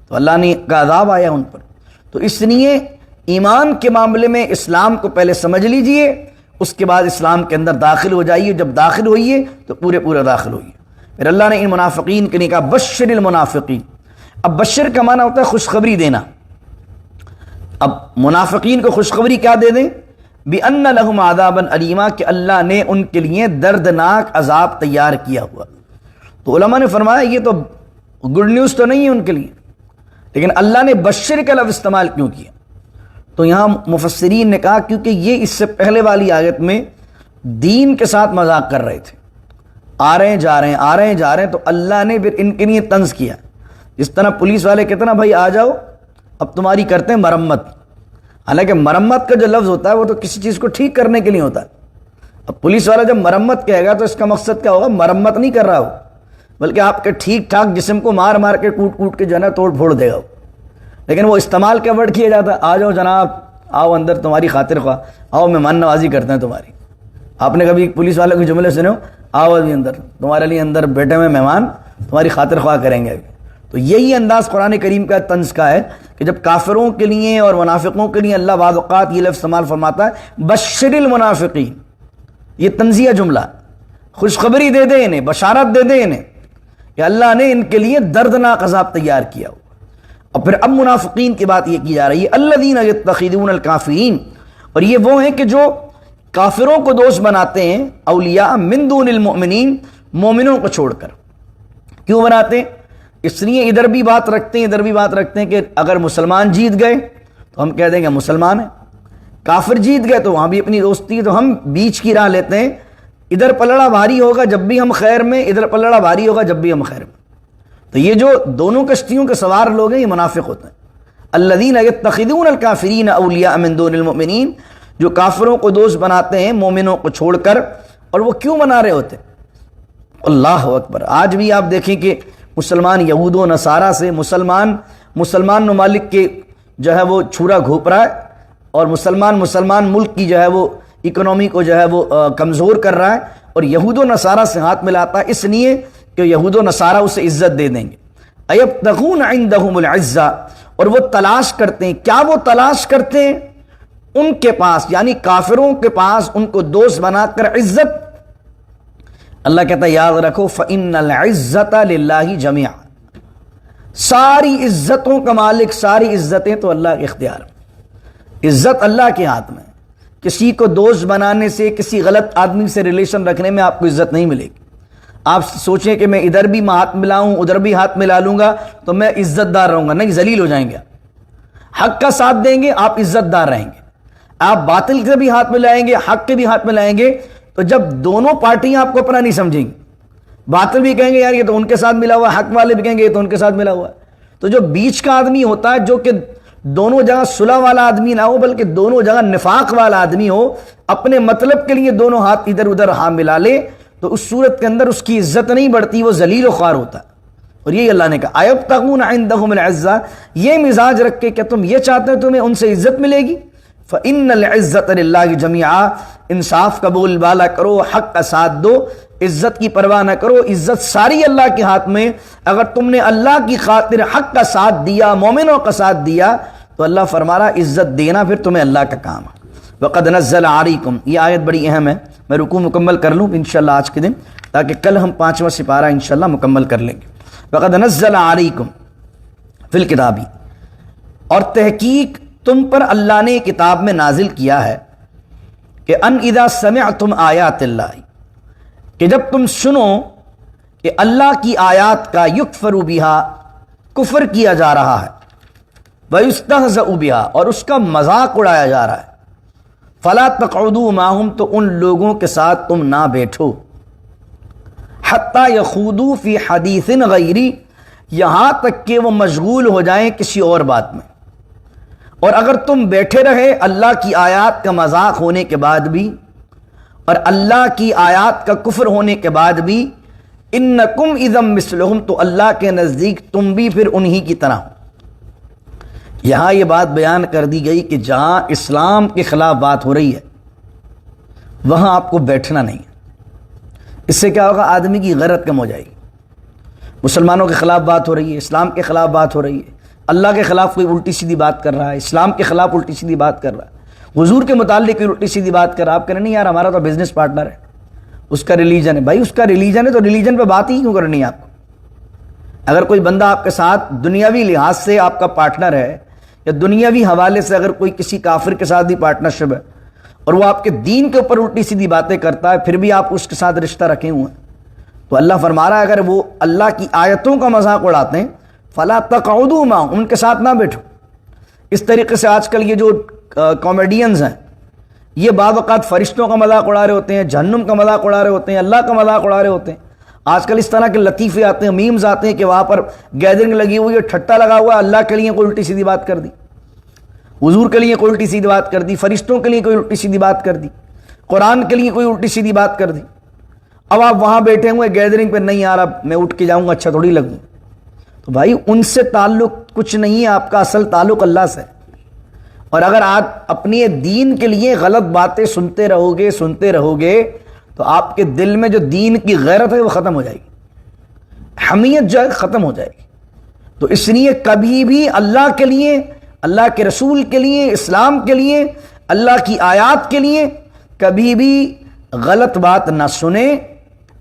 تو اللہ نے کا عذاب آیا ان پر۔ تو اس لیے ایمان کے معاملے میں اسلام کو پہلے سمجھ لیجئے، اس کے بعد اسلام کے اندر داخل ہو جائیے۔ جب داخل ہوئیے تو پورے داخل ہوئیے۔ پھر اللہ نے ان منافقین کے لیے کہا بشر المنافقین۔ اب بشر کا معنی ہوتا ہے خوشخبری دینا۔ اب منافقین کو خوشخبری کیا دے دیں؟ بِأَنَّ لَهُمْ عَذَابًا أَلِيمًا، کہ اللہ نے ان کے لیے دردناک عذاب تیار کیا ہوا۔ تو علماء نے فرمایا یہ تو گڈ نیوز تو نہیں ہے ان کے لیے، لیکن اللہ نے بشر کا لفظ استعمال کیوں کیا؟ تو یہاں مفسرین نے کہا کیونکہ یہ اس سے پہلے والی آیت میں دین کے ساتھ مذاق کر رہے تھے، آ رہے ہیں جا رہے ہیں، آ رہے ہیں جا رہے ہیں، تو اللہ نے پھر ان کے لیے طنز کیا۔ جس طرح پولیس والے کہتے ہیں نا بھائی آ جاؤ اب تمہاری کرتے ہیں مرمت، حالانکہ مرمت کا جو لفظ ہوتا ہے وہ تو کسی چیز کو ٹھیک کرنے کے لیے ہوتا ہے۔ اب پولیس والا جب مرمت کہے گا تو اس کا مقصد کیا ہوگا؟ مرمت نہیں کر رہا ہو، بلکہ آپ کے ٹھیک ٹھاک جسم کو مار مار کے کوٹ کوٹ کے جو ہے نا توڑ پھوڑ دے گا۔ لیکن وہ استعمال کیا ورڈ کیا جاتا ہے؟ آ جاؤ جناب، آؤ اندر، تمہاری خاطر خواہ، آؤ مہمان نوازی کرتے ہیں تمہاری۔ آپ نے کبھی پولیس والے کے جملے سنے ہو؟ آؤ ابھی اندر، تمہارے لیے اندر بیٹھے ہوئے مہمان تمہاری خاطر خواہ کریں گے ابھی۔ تو یہی انداز قرآن کریم کا طنز کا ہے کہ جب کافروں کے لیے اور منافقوں کے لیے اللہ بعض اوقات یہ لفظ استعمال فرماتا ہے بشر المنافقین، یہ طنزیہ جملہ، خوشخبری دے دے انہیں، بشارت دے دے انہیں کہ اللہ نے ان کے لیے دردناک عذاب تیار کیا ہو۔ اور پھر اب منافقین کی بات یہ کی جا رہی ہے الذین یتخذون الکافرین، اور یہ وہ ہیں کہ جو کافروں کو دوست بناتے ہیں، اولیاء من دون المؤمنین، مومنوں کو چھوڑ کر۔ کیوں بناتے ہیں؟ اس لیے ادھر بھی بات رکھتے ہیں ادھر بھی بات رکھتے ہیں کہ اگر مسلمان جیت گئے تو ہم کہہ دیں گے مسلمان ہیں، کافر جیت گئے تو وہاں بھی اپنی دوستی ہے، تو ہم بیچ کی راہ لیتے ہیں، ادھر پلڑا بھاری ہوگا جب بھی ہم خیر میں، ادھر پلڑا بھاری ہوگا جب بھی ہم خیر میں۔ تو یہ جو دونوں کشتیوں کے سوار لوگ ہیں یہ منافق ہوتے ہیں۔ الذین یتخذون الکافرین اولیاء من دون المؤمنین، جو کافروں کو دوست بناتے ہیں مومنوں کو چھوڑ کر۔ اور وہ کیوں بنا رہے ہوتے ہیں؟ اللہ اکبر! آج بھی آپ دیکھیں کہ مسلمان یہود و نصارہ سے مسلمان ممالک کے جو ہے وہ چھرا گھونپ رہا ہے، اور مسلمان ملک کی جو ہے وہ اکنومی کو جو ہے وہ کمزور کر رہا ہے، اور یہود و نصارہ سے ہاتھ ملاتا ہے اس لیے کہ یہود و نصارہ اسے عزت دے دیں گے۔ ایبتغون عندہم العزہ، اور وہ تلاش کرتے ہیں، کیا وہ تلاش کرتے ہیں؟ ان کے پاس یعنی کافروں کے پاس ان کو دوست بنا کر عزت۔ اللہ کہتا ہے یاد رکھو فَإِنَّ الْعِزَّةَ لِلَّهِ جَمِيعًا، ساری عزتوں کا مالک، ساری عزتیں تو اللہ کے اختیار میں، عزت اللہ کے ہاتھ میں۔ کسی کو دوست بنانے سے، کسی غلط آدمی سے ریلیشن رکھنے میں آپ کو عزت نہیں ملے گی۔ آپ سوچیں کہ میں ادھر بھی ہاتھ ملاؤں ادھر بھی ہاتھ ملا لوں گا تو میں عزت دار رہوں گا، نہیں، ذلیل ہو جائیں گے۔ حق کا ساتھ دیں گے آپ عزت دار رہیں گے، آپ باطل سے بھی ہاتھ ملائیں گے حق کے بھی ہاتھ ملائیں گے تو جب دونوں پارٹیاں آپ کو اپنا نہیں سمجھیں گی، باطل بھی کہیں گے یار یہ تو ان کے ساتھ ملا ہوا، حق والے بھی کہیں گے یہ تو ان کے ساتھ ملا ہوا ہے۔ تو جو بیچ کا آدمی ہوتا ہے، جو کہ دونوں جگہ صلح والا آدمی نہ ہو بلکہ دونوں جگہ نفاق والا آدمی ہو، اپنے مطلب کے لیے دونوں ہاتھ ادھر ادھر ہاں ملا لے، تو اس صورت کے اندر اس کی عزت نہیں بڑھتی، وہ ذلیل و خوار ہوتا ہے۔ اور یہی اللہ نے کہا ایبتغون عندہم العزہ، یہ مزاج رکھ کے کہ تم یہ چاہتے ہو تمہیں ان سے عزت ملے گی۔ فَإِنَّ الْعِزَّةَ لِلَّهِ جَمِيعًا، انصاف کا بول بالا کرو، حق کا ساتھ دو، عزت کی پرواہ نہ کرو، عزت ساری اللہ کے ہاتھ میں۔ اگر تم نے اللہ کی خاطر حق کا ساتھ دیا، مومنوں کا ساتھ دیا، تو اللہ فرما رہا عزت دینا پھر تمہیں اللہ کا کام ہے۔ وَقَدْ نَزَّلَ عَلَيْكُمْ، یہ آیت بڑی اہم ہے، میں رکوع مکمل کر لوں انشاءاللہ آج کے دن، تاکہ کل ہم 5واں سپارہ انشاءاللہ مکمل کر لیں گے۔ وَقَدْ نَزَّلَ عَلَيْكُمْ فِي الْكِتَابِ، اور تحقیق تم پر اللہ نے کتاب میں نازل کیا ہے کہ ان اذا سمعتم آیات اللہ، کہ جب تم سنو کہ اللہ کی آیات کا یکفر بہا کفر کیا جا رہا ہے، ویستہزأ بہا اور اس کا مذاق اڑایا جا رہا ہے، فلا تقعدوا معہم تو ان لوگوں کے ساتھ تم نہ بیٹھو، حتی یخوضوا فی حدیث غیری یہاں تک کہ وہ مشغول ہو جائیں کسی اور بات میں۔ اور اگر تم بیٹھے رہے اللہ کی آیات کا مذاق ہونے کے بعد بھی اور اللہ کی آیات کا کفر ہونے کے بعد بھی، انکم اذا مثلہم تو اللہ کے نزدیک تم بھی پھر انہی کی طرح ہو۔ یہاں یہ بات بیان کر دی گئی کہ جہاں اسلام کے خلاف بات ہو رہی ہے وہاں آپ کو بیٹھنا نہیں ہے۔ اس سے کیا ہوگا؟ آدمی کی غیرت کم ہو جائے گی۔ مسلمانوں کے خلاف بات ہو رہی ہے، اسلام کے خلاف بات ہو رہی ہے، اللہ کے خلاف کوئی الٹی سیدھی بات کر رہا ہے، اسلام کے خلاف الٹی سیدھی بات کر رہا ہے، حضور کے متعلق کوئی الٹی سیدھی بات کر رہا ہے، آپ کہہ رہے نہیں یار ہمارا تو بزنس پارٹنر ہے، اس کا ریلیجن ہے۔ بھائی اس کا ریلیجن ہے تو ریلیجن پہ بات ہی کیوں کرنی ہے آپ کو؟ اگر کوئی بندہ آپ کے ساتھ دنیاوی لحاظ سے آپ کا پارٹنر ہے یا دنیاوی حوالے سے اگر کوئی کسی کافر کے ساتھ بھی پارٹنرشپ ہے اور وہ آپ کے دین کے اوپر الٹی سیدھی باتیں کرتا ہے پھر بھی آپ اس کے ساتھ رشتہ رکھے ہوئے ہیں، تو اللہ فرما رہا ہے اگر وہ اللہ کی آیتوں کا مذاق اڑاتے ہیں فلا تقعدوا معہم ان کے ساتھ نہ بیٹھو۔ اس طریقے سے آج کل یہ جو کامیڈینز ہیں یہ بعض اوقات فرشتوں کا مذاق اڑا رہے ہوتے ہیں، جہنم کا مذاق اڑا رہے ہوتے ہیں، اللہ کا مذاق اڑا رہے ہوتے ہیں۔ آج کل اس طرح کے لطیفے آتے ہیں، میمز آتے ہیں کہ وہاں پر گیدرنگ لگی ہوئی ہے، ٹھٹا لگا ہوا ہے، اللہ کے لیے کوئی الٹی سیدھی بات کر دی، حضور کے لیے کوئی الٹی سیدھی بات کر دی، فرشتوں کے لیے کوئی الٹی سیدھی بات کر دی، قرآن کے لیے کوئی الٹی سیدھی بات کر دی۔ اب آپ وہاں بیٹھے ہوئے گیدرنگ پہ، نہیں یار اب میں اٹھ کے جاؤں گا اچھا تھوڑی لگوں، تو بھائی ان سے تعلق کچھ نہیں ہے، آپ کا اصل تعلق اللہ سے۔ اور اگر آپ اپنی دین کے لیے غلط باتیں سنتے رہو گے تو آپ کے دل میں جو دین کی غیرت ہے وہ ختم ہو جائے گی، حمیت جو ہے ختم ہو جائے گی۔ تو اس لیے کبھی بھی اللہ کے لیے، اللہ کے رسول کے لیے، اسلام کے لیے، اللہ کی آیات کے لیے کبھی بھی غلط بات نہ سنیں،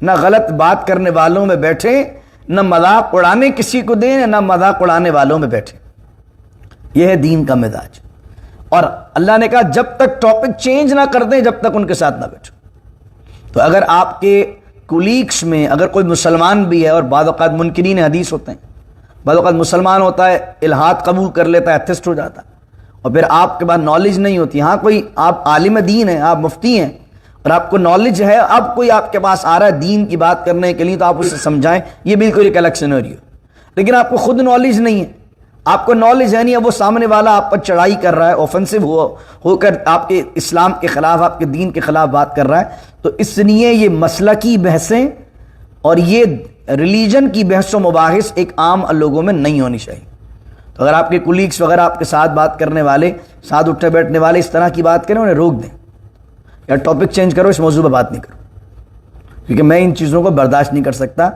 نہ غلط بات کرنے والوں میں بیٹھیں، نہ مذاق اڑانے کسی کو دیں، نہ مذاق اڑانے والوں میں بیٹھیں۔ یہ ہے دین کا مزاج۔ اور اللہ نے کہا جب تک ٹاپک چینج نہ کر دیں جب تک ان کے ساتھ نہ بیٹھو۔ تو اگر آپ کے کولیگس میں اگر کوئی مسلمان بھی ہے، اور بعض اوقات منکرین حدیث ہوتے ہیں، بعض اوقات مسلمان ہوتا ہے الحاد قبول کر لیتا ہے، ایتھسٹ ہو جاتا ہے، اور پھر آپ کے پاس نالج نہیں ہوتی۔ ہاں کوئی آپ عالم دین ہیں، آپ مفتی ہیں اور آپ کو نالج ہے، اب کوئی آپ کے پاس آ رہا ہے دین کی بات کرنے کے لیے تو آپ اسے سمجھائیں، یہ بالکل ایک الگ سینیریو۔ لیکن آپ کو خود نالج نہیں ہے، آپ کو نالج ہے نہیں، اب وہ سامنے والا آپ پر چڑھائی کر رہا ہے، اوفنسو ہو کر آپ کے اسلام کے خلاف، آپ کے دین کے خلاف بات کر رہا ہے، تو اس لیے یہ مسلکی بحثیں اور یہ ریلیجن کی بحث و مباحث ایک عام لوگوں میں نہیں ہونی چاہیے۔ تو اگر آپ کے کولیگس وغیرہ آپ کے ساتھ بات کرنے والے، ساتھ اٹھنے بیٹھنے والے اس طرح کی بات کریں، انہیں روک دیں، یا ٹاپک چینج کرو، اس موضوع پہ بات نہیں کرو، کیونکہ میں ان چیزوں کو برداشت نہیں کر سکتا۔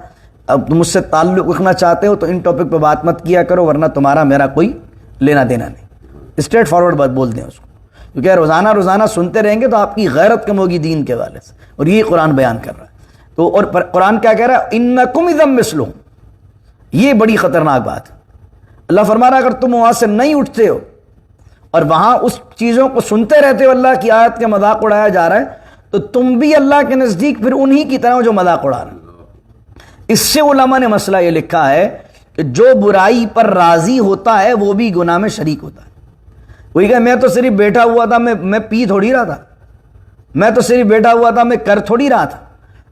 اب تم مجھ سے تعلق رکھنا چاہتے ہو تو ان ٹاپک پہ بات مت کیا کرو، ورنہ تمہارا میرا کوئی لینا دینا نہیں۔ اسٹریٹ فارورڈ بات بول دیں اس کو، کیونکہ روزانہ سنتے رہیں گے تو آپ کی غیرت کم ہوگی دین کے حوالے سے، اور یہ قرآن بیان کر رہا ہے۔ تو اور قرآن کیا کہہ رہا ہے؟ انکم اذا مثلہم، یہ بڑی خطرناک بات ہے۔ اللہ فرما رہا ہے اگر تم وہاں سے نہیں اٹھتے ہو اور وہاں اس چیزوں کو سنتے رہتے ہو، اللہ کی آیت کا مذاق اڑایا جا رہا ہے، تو تم بھی اللہ کے نزدیک پھر انہی کی طرح جو مذاق اڑا رہے ہیں۔ اس سے علماء نے مسئلہ یہ لکھا ہے کہ جو برائی پر راضی ہوتا ہے وہ بھی گناہ میں شریک ہوتا ہے۔ وہی کہ میں تو صرف بیٹھا ہوا تھا، میں پی تھوڑی رہا تھا، میں تو صرف بیٹھا ہوا تھا، میں کر تھوڑی رہا تھا۔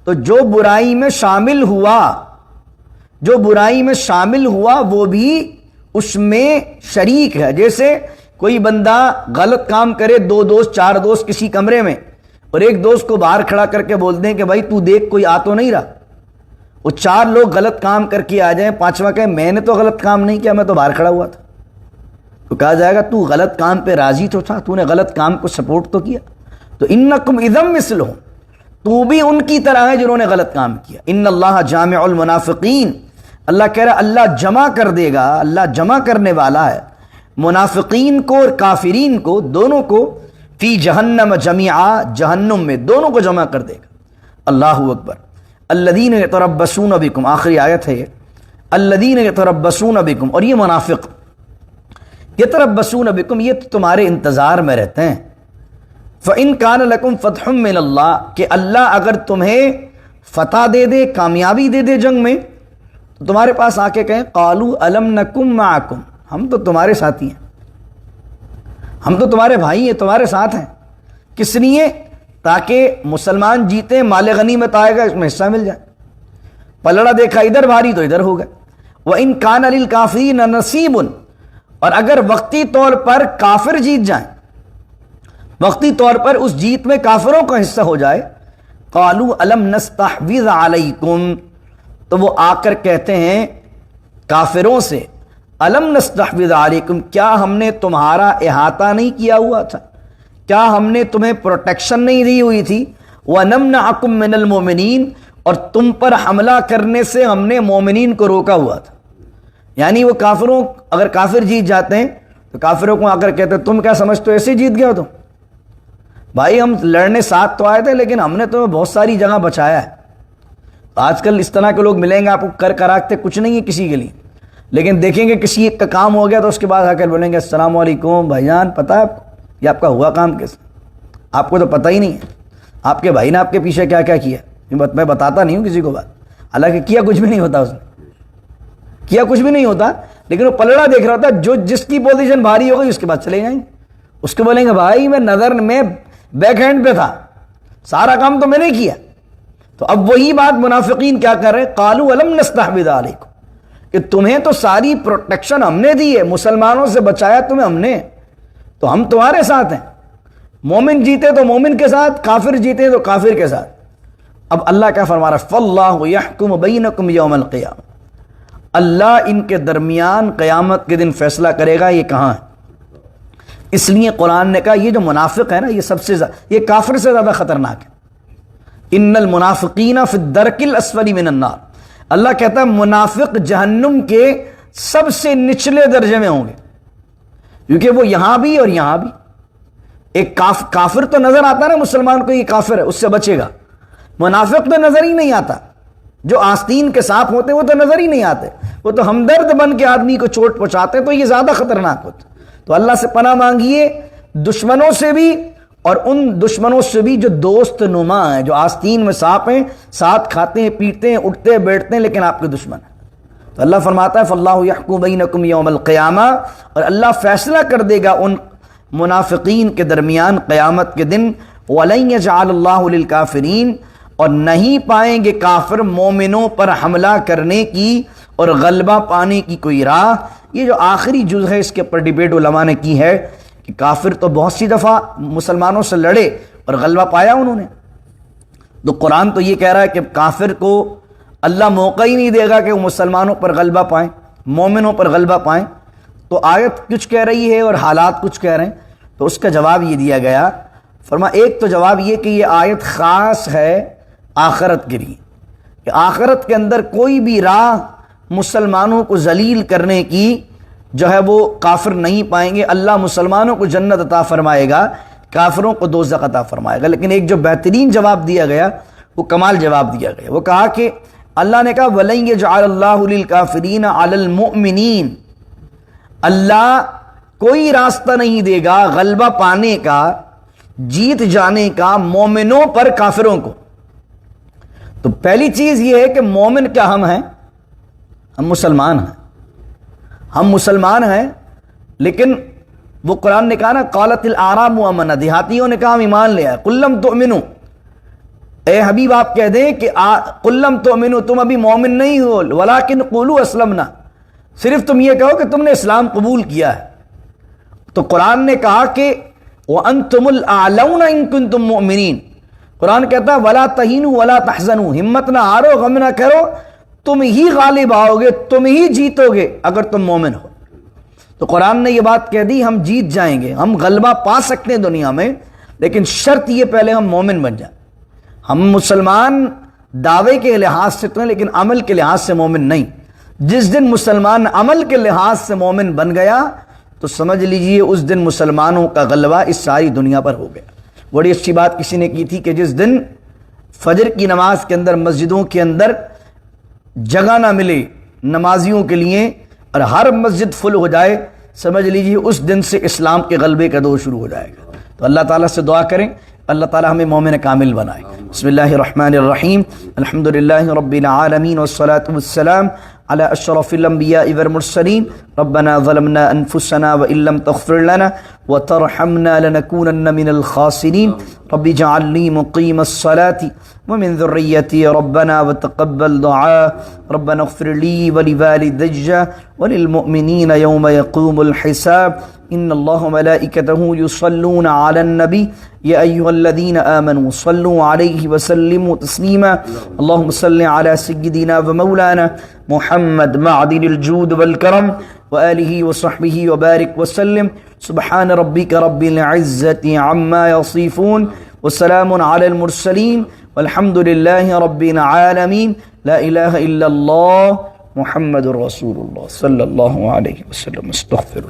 تو جو برائی میں شامل ہوا وہ بھی اس میں شریک ہے۔ جیسے کوئی بندہ غلط کام کرے، 2 دوست 4 دوست کسی کمرے میں، اور ایک دوست کو باہر کھڑا کر کے بول دیں کہ بھائی تو دیکھ کوئی آ تو نہیں رہا، وہ 4 لوگ غلط کام کر کے آ جائیں، 5واں کہے میں نے تو غلط کام نہیں کیا، میں تو باہر کھڑا ہوا تھا، تو کہا جائے گا تو غلط کام پہ راضی تو تھا، تو نے غلط کام کو سپورٹ تو کیا۔ تو انکم اذا مثلہم، تو بھی ان کی طرح ہے جنہوں نے غلط کام کیا۔ ان اللہ جامع المنافقین، اللہ کہہ رہا اللہ جمع کر دے گا، اللہ جمع کرنے والا ہے منافقین کو اور کافرین کو، دونوں کو، فی جہنم جمیعا، جہنم میں دونوں کو جمع کر دے گا۔ اللہ اکبر۔ الذین یتربصون بکم، آخری آیت ہے یہ، الذین یتربصون بکم، اور یہ منافق یتربصون بکم، یہ تمہارے انتظار میں رہتے ہیں۔ فإن کان لکم فتح من اللہ، کہ اللہ اگر تمہیں فتح دے دے، کامیابی دے دے جنگ میں، تو تمہارے پاس آ کے کہیں قالوا الم نکم معکم، ہم تو تمہارے ساتھی ہیں، ہم تو تمہارے بھائی ہیں، تمہارے ساتھ ہیں۔ کس لیے؟ تاکہ مسلمان جیتے، مال غنیمت آئے گا، اس میں حصہ مل جائے۔ پلڑا دیکھا ادھر بھاری تو ادھر ہو گئے۔ وَإِن كَانَ لِلْكَافِرِينَ نَصِيبٌ، اور اگر وقتی طور پر کافر جیت جائیں، وقتی طور پر اس جیت میں کافروں کا حصہ ہو جائے، قالوا الم نستحوذ علیکم، تو وہ آ کر کہتے ہیں کافروں سے الم نستحوذ علیکم، کیا ہم نے تمہارا احاطہ نہیں کیا ہوا تھا؟ کیا ہم نے تمہیں پروٹیکشن نہیں دی ہوئی تھی؟ وَنَمْنَعَكُم مِّنَ الْمُؤْمِنِينَ، اور تم پر حملہ کرنے سے ہم نے مومنین کو روکا ہوا تھا۔ یعنی وہ کافروں، اگر کافر جیت جاتے ہیں تو کافروں کو آ کر کہتے ہیں تم کیا سمجھتے ہو ایسے جیت گیا ہو تم؟ بھائی ہم لڑنے ساتھ تو آئے تھے، لیکن ہم نے تمہیں بہت ساری جگہ بچایا ہے۔ آج کل اس طرح کے لوگ ملیں گے آپ کو، کر کراتے کچھ نہیں ہے کسی کے لیے، لیکن دیکھیں گے کسی ایک کا کام ہو گیا تو اس کے بعد آ کر بولیں گے السلام علیکم بھائی جان، پتہ ہے آپ کو یہ آپ کا ہوا کام کیسے؟ آپ کو تو پتہ ہی نہیں ہے آپ کے بھائی نے آپ کے پیچھے کیا کیا کیا۔ میں بتاتا نہیں ہوں کسی کو بات، حالانکہ کیا کچھ بھی نہیں ہوتا، اس نے کیا کچھ بھی نہیں ہوتا، لیکن وہ پلڑا دیکھ رہا ہوتا، جو جس کی پوزیشن بھاری ہو گئی اس کے بعد چلے جائیں گے، اس کو بولیں گے بھائی میں نظر میں بیک ہینڈ پہ تھا، سارا کام تو میں نے کیا۔ تو اب وہی بات منافقین کیا کر رہے ہیں، قالوا الم نستحوذ علیکم، کہ تمہیں تو ساری پروٹیکشن ہم نے دی ہے، مسلمانوں سے بچایا تمہیں ہم نے، تو ہم تمہارے ساتھ ہیں۔ مومن جیتے تو مومن کے ساتھ، کافر جیتے تو کافر کے ساتھ۔ اب اللہ کیا فرما رہا ہے، فاللہ یحکم بینکم یوم القیامہ، اللہ ان کے درمیان قیامت کے دن فیصلہ کرے گا۔ یہ کہاں ہے؟ اس لیے قرآن نے کہا یہ جو منافق ہے نا، یہ سب سے زیادہ، یہ کافر سے زیادہ خطرناک ہے۔ ان المنافقین فی الدرک الاسفل من النار، اللہ کہتا ہے منافق جہنم کے سب سے نچلے درجے میں ہوں گے، کیونکہ وہ یہاں بھی اور یہاں بھی۔ ایک کافر تو نظر آتا ہے نا مسلمان کو، یہ کافر ہے، اس سے بچے گا۔ منافق تو نظر ہی نہیں آتا، جو آستین کے سانپ ہوتے ہیں وہ تو نظر ہی نہیں آتے، وہ تو ہمدرد بن کے آدمی کو چوٹ پہنچاتے ہیں، تو یہ زیادہ خطرناک ہوتا ہے۔ تو اللہ سے پناہ مانگیے دشمنوں سے بھی، اور ان دشمنوں سے بھی جو دوست نما ہیں، جو آستین میں سانپ ہیں، ساتھ کھاتے ہیں پیٹتے ہیں اٹھتے بیٹھتے ہیں، لیکن آپ کے دشمن ہیں۔ تو اللہ فرماتا ہے فاللہ یحکم بینکم یوم القیامہ، اور اللہ فیصلہ کر دے گا ان منافقین کے درمیان قیامت کے دن۔ وَلَن يَجْعَلَ اللَّهُ لِلْكَافِرِينَ، اور نہیں پائیں گے کافر مومنوں پر حملہ کرنے کی اور غلبہ پانے کی کوئی راہ۔ یہ جو آخری جز ہے اس کے اوپر ڈیبیٹ علماء نے کی ہے کہ کافر تو بہت سی دفعہ مسلمانوں سے لڑے اور غلبہ پایا انہوں نے، تو قرآن تو یہ کہہ رہا ہے کہ کافر کو اللہ موقع ہی نہیں دے گا کہ وہ مسلمانوں پر غلبہ پائیں، مومنوں پر غلبہ پائیں۔ تو آیت کچھ کہہ رہی ہے اور حالات کچھ کہہ رہے ہیں، تو اس کا جواب یہ دیا گیا، فرما ایک تو جواب یہ کہ یہ آیت خاص ہے آخرت کے لیے، کہ آخرت کے اندر کوئی بھی راہ مسلمانوں کو ذلیل کرنے کی جو ہے وہ کافر نہیں پائیں گے۔ اللہ مسلمانوں کو جنت عطا فرمائے گا، کافروں کو دوزخ عطا فرمائے گا۔ لیکن ایک جو بہترین جواب دیا گیا وہ کمال جواب دیا گیا، وہ کہا کہ اللہ نے کہا وَلَن يَجْعَلَ اللَّهُ لِلْكَافِرِينَ عَلَى الْمُؤْمِنِينَ، اللہ کوئی راستہ نہیں دے گا غلبہ پانے کا، جیت جانے کا مومنوں پر کافروں کو۔ تو پہلی چیز یہ ہے کہ مومن کیا ہم ہیں؟ ہم مسلمان ہیں، ہم مسلمان ہیں، لیکن وہ قرآن نے کہا نا قالت الاعراب آمنا، دیہاتیوں نے کہا ہم ایمان لے آئے۔ قل لم تؤمنوا، اے حبیب آپ کہہ دیں کہ قل لم تؤمنوا، تم ابھی مومن نہیں ہو، ولکن قولوا اسلمنا، صرف تم یہ کہو کہ تم نے اسلام قبول کیا ہے۔ تو قرآن نے کہا کہ وَأَنْتُمُ الْأَعْلَوْنَ إِن كُنتُم مُؤْمِنِينَ، قرآن کہتا ہے وَلَا تَهِنُوا وَلَا تَحْزَنُوا، ہمت نہ ہارو غم نہ کرو، تم ہی غالب آؤ گے، تم ہی جیتو گے اگر تم مومن ہو۔ تو قرآن نے یہ بات کہہ دی ہم جیت جائیں گے، ہم غلبہ پا سکتے ہیں دنیا میں، لیکن شرط یہ پہلے ہم مومن بن جائیں۔ ہم مسلمان دعوے کے لحاظ سے تو ہیں لیکن عمل کے لحاظ سے مومن نہیں۔ جس دن مسلمان عمل کے لحاظ سے مومن بن گیا تو سمجھ لیجئے اس دن مسلمانوں کا غلبہ اس ساری دنیا پر ہو گیا۔ بڑی اچھی بات کسی نے کی تھی کہ جس دن فجر کی نماز کے اندر مسجدوں کے اندر جگہ نہ ملے نمازیوں کے لیے اور ہر مسجد فل ہو جائے، سمجھ لیجئے اس دن سے اسلام کے غلبے کا دور شروع ہو جائے گا۔ تو اللہ تعالیٰ سے دعا کریں اللہ تعالی ہمیں مومن کامل بنائے. بسم اللہ الرحمن الرحیم. الحمدللہ رب العالمین والصلاة والسلام على اشرف الانبیاء والمرسلین. ربنا ظلمنا انفسنا وان لم تغفر لنا وترحمنا لنكونن من الخاسرین. رب اجعلنی مقیم الصلاة ومن ذریتی ربنا وتقبل دعاء. ربنا اغفر لي ولوالدي وللمؤمنين يوم يقوم الحساب. ان اللہ وملائکتہ یصلون علی النبی یا ایھا الذین آمنوا صلوا علیہ وسلموا تسلیما. اللهم صل علی سیدنا ومولانا محمد معدن الجود والکرم وآلہ وصحبہ وبارک وسلم. سبحان ربک رب العزة عما یصفون وسلام علی المرسلین والحمد للہ رب العالمین. لا الہ الا اللہ محمد رسول اللہ صلی اللہ علیہ وسلم. استغفر